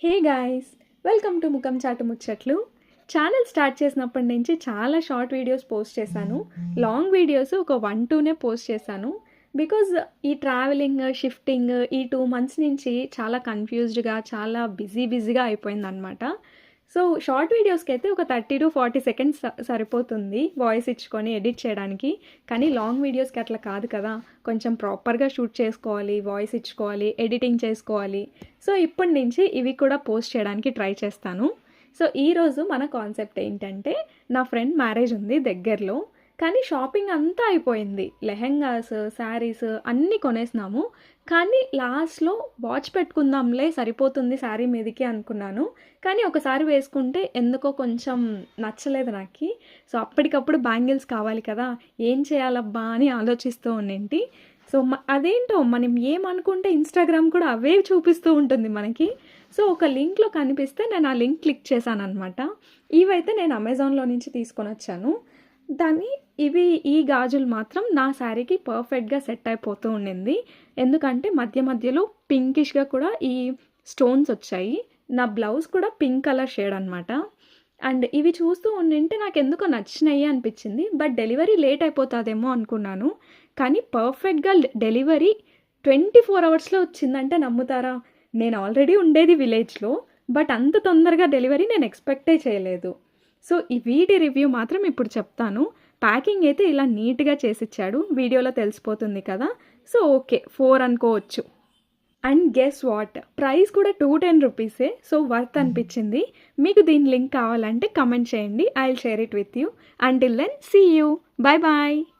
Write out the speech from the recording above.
Hey guys, welcome to ముఖం చాటు ముచ్చట్లు. ఛానల్ స్టార్ట్ చేసినప్పటి నుంచి చాలా షార్ట్ వీడియోస్ పోస్ట్ చేశాను. లాంగ్ వీడియోస్ ఒక 1-2నే పోస్ట్ చేశాను. బికాజ్ ఈ ట్రావెలింగ్, షిఫ్టింగ్ ఈ 2 months నుంచి చాలా కన్ఫ్యూజ్డ్గా, చాలా బిజీగా అయిపోయిందనమాట. సో షార్ట్ వీడియోస్కి అయితే ఒక 30-40 seconds సరిపోతుంది వాయిస్ ఇచ్చుకొని ఎడిట్ చేయడానికి. కానీ లాంగ్ వీడియోస్కి అట్లా కాదు కదా, కొంచెం ప్రాపర్గా షూట్ చేసుకోవాలి, వాయిస్ ఇచ్చుకోవాలి, ఎడిటింగ్ చేసుకోవాలి. సో ఇప్పటి నుంచి ఇవి కూడా పోస్ట్ చేయడానికి ట్రై చేస్తాను. సో ఈరోజు మన కాన్సెప్ట్ ఏంటంటే, నా ఫ్రెండ్ మ్యారేజ్ ఉంది దగ్గరలో, కానీ షాపింగ్ అంతా అయిపోయింది. లెహెంగాస్, శారీస్ అన్నీ కొనేసినాము. కానీ లాస్ట్లో వాచ్ పెట్టుకుందాంలే, సరిపోతుంది శారీ మీదకి అనుకున్నాను. కానీ ఒకసారి వేసుకుంటే ఎందుకో కొంచెం నచ్చలేదు నాకు. సో అప్పటికప్పుడు బ్యాంగిల్స్ కావాలి కదా, ఏం చేయాలబ్బా అని ఆలోచిస్తూ ఉండింటి. సో అదేంటో మనం ఏమనుకుంటే ఇన్స్టాగ్రామ్ కూడా అవే చూపిస్తూ ఉంటుంది మనకి. సో ఒక లింక్లో కనిపిస్తే నేను ఆ లింక్ క్లిక్ చేశాను అనమాట. ఇవైతే నేను అమెజాన్లో నుంచి తీసుకొని వచ్చాను. ఈ గాజులు మాత్రం నా శారీకి పర్ఫెక్ట్గా సెట్ అయిపోతూ ఉండింది. ఎందుకంటే మధ్యలో పింకిష్గా కూడా ఈ స్టోన్స్ వచ్చాయి. నా బ్లౌజ్ కూడా పింక్ కలర్ షేడ్ అనమాట. అండ్ ఇవి చూస్తూ ఉండింటే నాకు ఎందుకో నచ్చినాయి అనిపించింది. బట్ డెలివరీ లేట్ అయిపోతుందేమో అనుకున్నాను. కానీ పర్ఫెక్ట్గా డెలివరీ 24 hours వచ్చిందంటే నమ్ముతారా? నేను ఆల్రెడీ ఉండేది విలేజ్లో, బట్ అంత తొందరగా డెలివరీ నేను ఎక్స్పెక్టే చేయలేదు. సో ఈ వీటి రివ్యూ మాత్రం ఇప్పుడు చెప్తాను. ప్యాకింగ్ అయితే ఇలా నీట్గా చేసిచ్చాడు, వీడియోలో తెలిసిపోతుంది కదా. సో ఓకే, 4 అనుకోవచ్చు. అండ్ గెస్ వాట్, ప్రైస్ కూడా 210 రూపీసే. సో వర్త్ అనిపించింది. మీకు దీని లింక్ కావాలంటే కమెంట్ చేయండి, I will share it with you. Until then see you, bye bye.